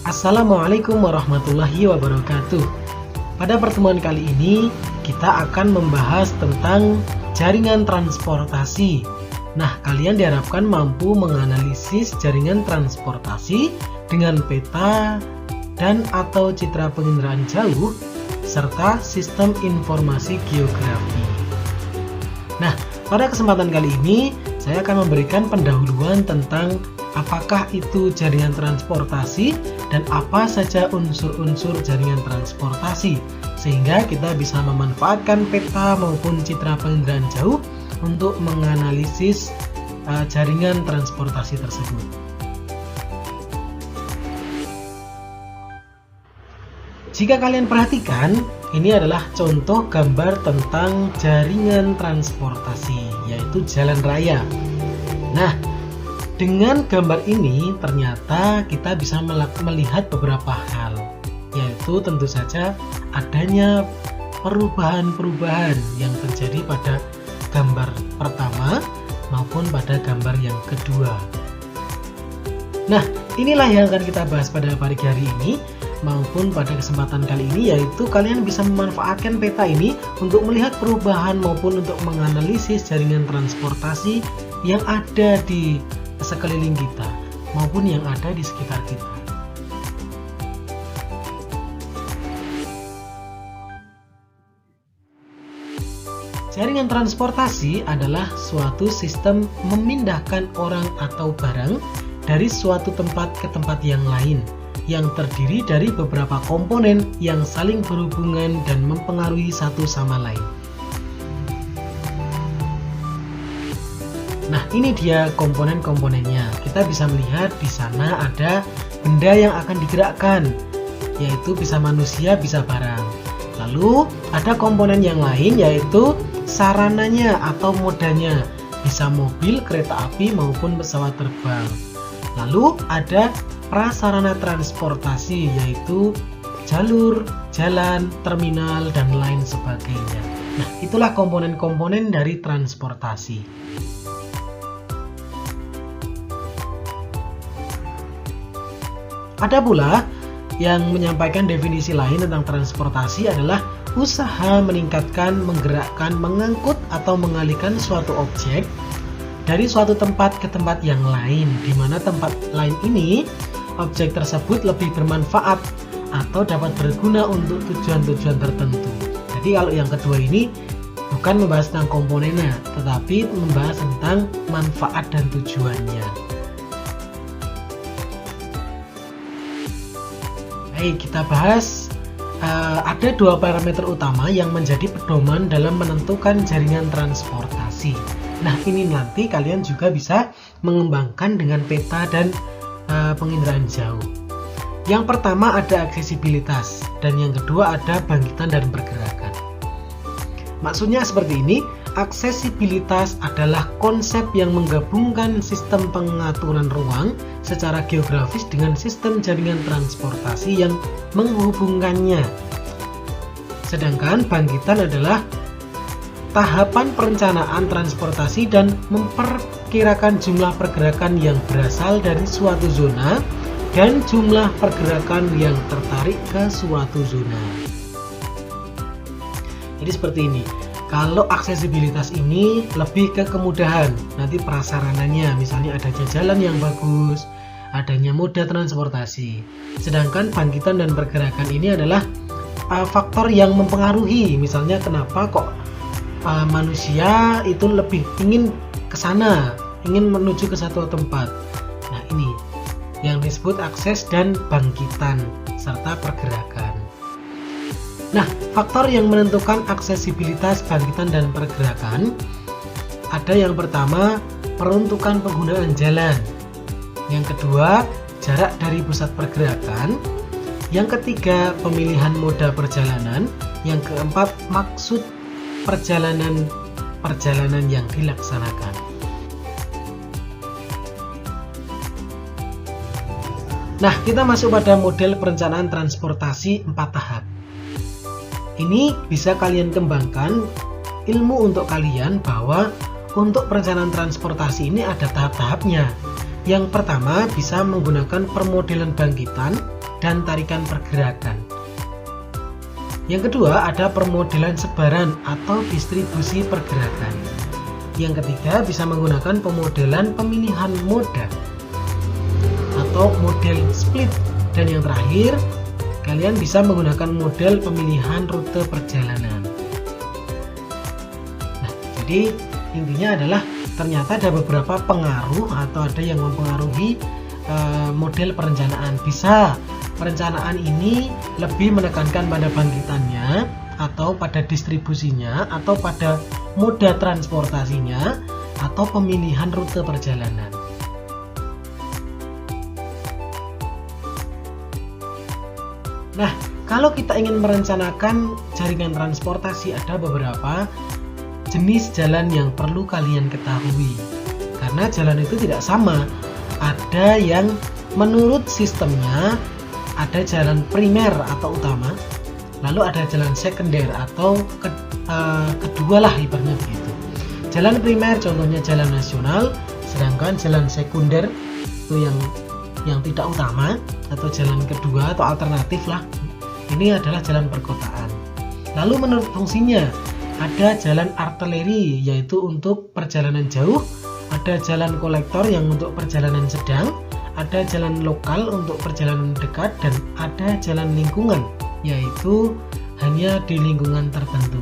Assalamualaikum warahmatullahi wabarakatuh. Pada pertemuan kali ini kita akan membahas tentang jaringan transportasi. Nah, kalian diharapkan mampu menganalisis jaringan transportasi dengan peta dan atau citra penginderaan jauh serta sistem informasi geografi. Nah, pada kesempatan kali ini saya akan memberikan pendahuluan tentang apakah itu jaringan transportasi dan apa saja unsur-unsur jaringan transportasi, sehingga kita bisa memanfaatkan peta maupun citra penginderaan jauh untuk menganalisis jaringan transportasi tersebut. Jika kalian perhatikan, ini adalah contoh gambar tentang jaringan transportasi, yaitu jalan raya. Nah, dengan gambar ini ternyata kita bisa melihat beberapa hal, yaitu tentu saja adanya perubahan-perubahan yang terjadi pada gambar pertama maupun pada gambar yang kedua. Nah, inilah yang akan kita bahas pada pagi hari ini maupun pada kesempatan kali ini, yaitu kalian bisa memanfaatkan peta ini untuk melihat perubahan maupun untuk menganalisis jaringan transportasi yang ada di sekeliling kita maupun yang ada di sekitar kita. Jaringan transportasi adalah suatu sistem memindahkan orang atau barang dari suatu tempat ke tempat yang lain, yang terdiri dari beberapa komponen yang saling berhubungan dan mempengaruhi satu sama lain. Nah, ini dia komponen-komponennya. Kita bisa melihat di sana ada benda yang akan digerakkan, yaitu bisa manusia, bisa barang. Lalu ada komponen yang lain, yaitu sarananya atau modanya, bisa mobil, kereta api maupun pesawat terbang. Lalu ada prasarana transportasi, yaitu jalur, jalan, terminal, dan lain sebagainya. Nah, itulah komponen-komponen dari transportasi. Ada pula yang menyampaikan definisi lain tentang transportasi adalah usaha meningkatkan, menggerakkan, mengangkut, atau mengalihkan suatu objek dari suatu tempat ke tempat yang lain, di mana tempat lain ini objek tersebut lebih bermanfaat atau dapat berguna untuk tujuan-tujuan tertentu. Jadi kalau yang kedua ini bukan membahas tentang komponennya, tetapi membahas tentang manfaat dan tujuannya. Baik, kita bahas ada dua parameter utama yang menjadi pedoman dalam menentukan jaringan transportasi. Nah, ini nanti kalian juga bisa mengembangkan dengan peta dan penginderaan jauh. Yang pertama ada aksesibilitas, dan yang kedua ada bangkitan dan pergerakan. Maksudnya seperti ini, aksesibilitas adalah konsep yang menggabungkan sistem pengaturan ruang secara geografis dengan sistem jaringan transportasi yang menghubungkannya. Sedangkan bangkitan adalah tahapan perencanaan transportasi dan memperkirakan jumlah pergerakan yang berasal dari suatu zona dan jumlah pergerakan yang tertarik ke suatu zona. Jadi seperti ini. Kalau aksesibilitas ini lebih ke kemudahan, nanti prasarananya, misalnya adanya jalan yang bagus, adanya moda transportasi. Sedangkan bangkitan dan pergerakan ini adalah faktor yang mempengaruhi, misalnya kenapa kok manusia itu lebih ingin ke sana, ingin menuju ke satu tempat. Nah, ini yang disebut akses dan bangkitan serta pergerakan. Nah, faktor yang menentukan aksesibilitas, bangkitan, dan pergerakan ada yang pertama, peruntukan penggunaan jalan. Yang kedua, jarak dari pusat pergerakan. Yang ketiga, pemilihan moda perjalanan. Yang keempat, maksud perjalanan yang dilaksanakan. Nah, kita masuk pada model perencanaan transportasi 4 tahap. Ini bisa kalian kembangkan ilmu untuk kalian bahwa untuk perencanaan transportasi ini ada tahap-tahapnya. Yang pertama bisa menggunakan permodelan bangkitan, dan tarikan pergerakan. Yang kedua ada permodelan sebaran atau distribusi pergerakan. Yang ketiga bisa menggunakan pemodelan pemilihan moda atau model split. Dan yang terakhir, kalian bisa menggunakan model pemilihan rute perjalanan. Nah, jadi intinya adalah ternyata ada beberapa pengaruh atau ada yang mempengaruhi model perencanaan. Bisa perencanaan ini lebih menekankan pada bangkitannya atau pada distribusinya atau pada moda transportasinya atau pemilihan rute perjalanan. Nah, kalau kita ingin merencanakan jaringan transportasi, ada beberapa jenis jalan yang perlu kalian ketahui. Karena jalan itu tidak sama. Ada yang menurut sistemnya ada jalan primer atau utama, lalu ada jalan sekunder atau kedua lah ibaratnya begitu. Jalan primer contohnya jalan nasional, sedangkan jalan sekunder itu yang tidak utama atau jalan kedua atau alternatif lah. Ini adalah jalan perkotaan. Lalu menurut fungsinya ada jalan artileri yaitu untuk perjalanan jauh, ada jalan kolektor yang untuk perjalanan sedang, ada jalan lokal untuk perjalanan dekat, dan ada jalan lingkungan yaitu hanya di lingkungan tertentu.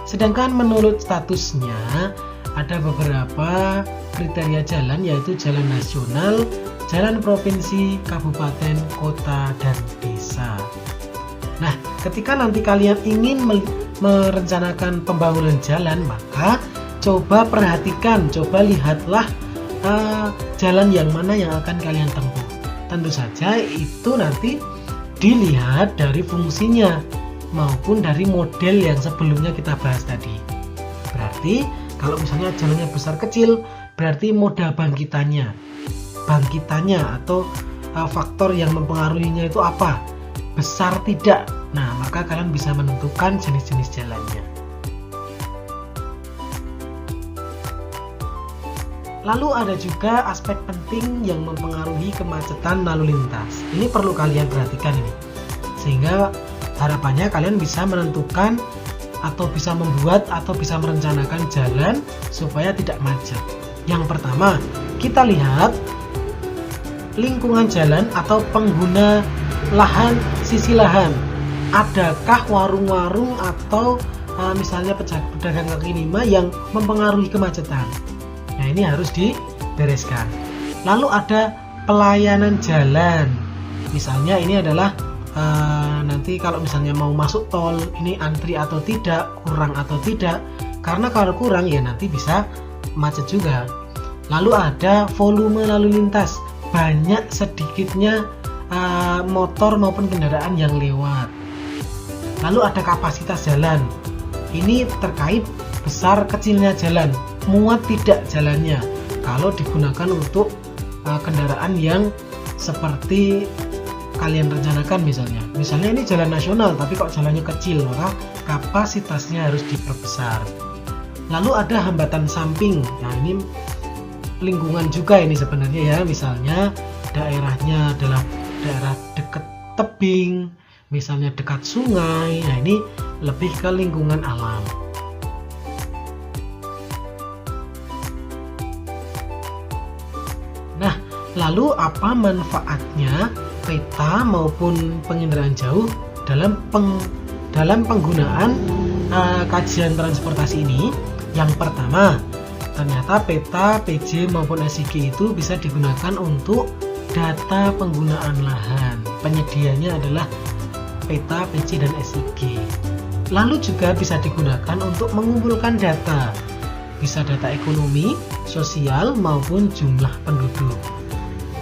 Sedangkan menurut statusnya ada beberapa kriteria jalan yaitu jalan nasional, jalan provinsi, kabupaten, kota, dan desa. Nah, ketika nanti kalian ingin merencanakan pembangunan jalan, maka coba perhatikan, coba lihatlah jalan yang mana yang akan kalian tempuh. Tentu saja itu nanti dilihat dari fungsinya maupun dari model yang sebelumnya kita bahas tadi. Berarti kalau misalnya jalannya besar kecil, berarti moda bangkitannya atau faktor yang mempengaruhinya itu apa? Besar tidak. Nah, maka kalian bisa menentukan jenis-jenis jalannya. Lalu ada juga aspek penting yang mempengaruhi kemacetan lalu lintas. Ini perlu kalian perhatikan ini. Sehingga harapannya kalian bisa menentukan atau bisa membuat atau bisa merencanakan jalan supaya tidak macet. Yang pertama, kita lihat lingkungan jalan atau pengguna lahan, sisi lahan. Adakah warung-warung atau misalnya pedagang kaki lima yang mempengaruhi kemacetan? Nah, ini harus dibereskan. Lalu ada pelayanan jalan. Misalnya ini adalah nanti kalau misalnya mau masuk tol, ini antri atau tidak, kurang atau tidak. Karena kalau kurang ya nanti bisa macet juga. Lalu ada volume lalu lintas. Banyak sedikitnya motor maupun kendaraan yang lewat. Lalu ada kapasitas jalan. Ini terkait besar kecilnya jalan, muat tidak jalannya kalau digunakan untuk kendaraan yang seperti kalian rencanakan. Misalnya ini jalan nasional tapi kok jalannya kecil, maka kapasitasnya harus diperbesar. Lalu ada hambatan samping. Nah, ini lingkungan juga ini sebenarnya ya. Misalnya daerahnya adalah daerah dekat tebing, misalnya dekat sungai. Nah, ini lebih ke lingkungan alam. Nah, lalu apa manfaatnya peta maupun penginderaan jauh dalam penggunaan kajian transportasi ini? Yang pertama, ternyata peta, PJ maupun SIG itu bisa digunakan untuk data penggunaan lahan. Penyedianya adalah peta, PJ, dan SIG. Lalu juga bisa digunakan untuk mengumpulkan data. Bisa data ekonomi, sosial, maupun jumlah penduduk.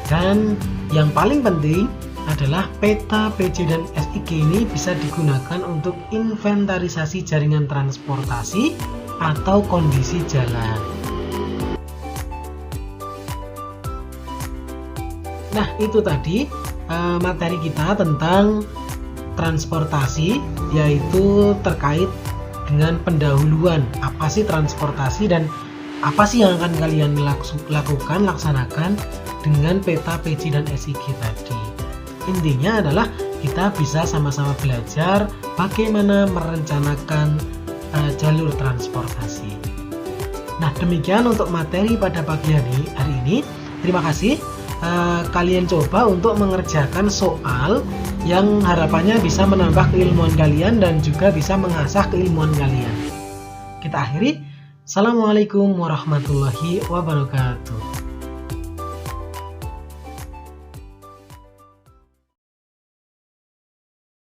Dan yang paling penting adalah peta, PJ, dan SIG ini bisa digunakan untuk inventarisasi jaringan transportasi atau kondisi jalan. Nah, itu tadi materi kita tentang transportasi, yaitu terkait dengan pendahuluan apa sih transportasi dan apa sih yang akan kalian lakukan, laksanakan dengan peta, PJ, dan SIG tadi. Intinya adalah kita bisa sama-sama belajar bagaimana merencanakan jalur transportasi. Nah, demikian untuk materi pada pagi hari ini. Terima kasih. Kalian coba untuk mengerjakan soal yang harapannya bisa menambah keilmuan kalian dan juga bisa mengasah keilmuan kalian. Kita akhiri. Assalamualaikum warahmatullahi wabarakatuh.